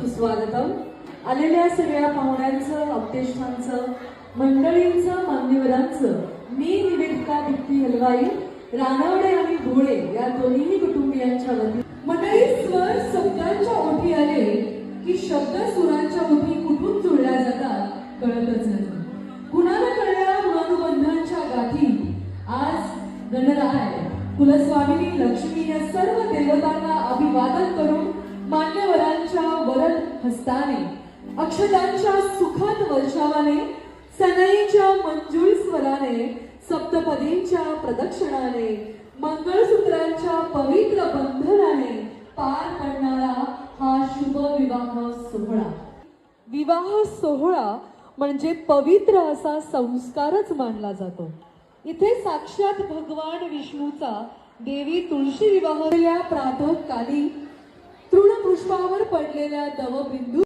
सुस्वागतम. आलेल्या सगळ्या पाहुण्यांचं, अप्तेष्टांचं, मंडळींचं, मान्यवरांचं मी निवेदिका दीप्ती हलवाई रानवडे आणि भोळे या दोन्ही कुटुंबियांच्या वतीने मंडळी स्वर शब्दांच्या ओठी आले की शब्द सुरांच्या ओठी कुठून जुळल्या जातात कळतच नाही. कुणाला कळल्या अनुबंधांच्या गाठी आज गणराय कुलस्वामिनी लक्ष्मी या सर्व देवतांना अभिवादन करून मान्यवरांच्या वरद हस्ताने अक्षतांच्या सुखद वर्षावाने सनईच्या मंजूळ स्वराने सप्तपदींच्या प्रदक्षिणाने मंगळसूत्रांच्या पवित्र बंधनाने पार पडणारा हा शुभ विवाह सोहळा. विवाह सोहळा म्हणजे पवित्र असा संस्कारच मानला जातो. इथे साक्षात भगवान विष्णूचा देवी तुळशी विवाह प्रातःकाली तृणपुष्पावर पडलेल्या दवबिंदू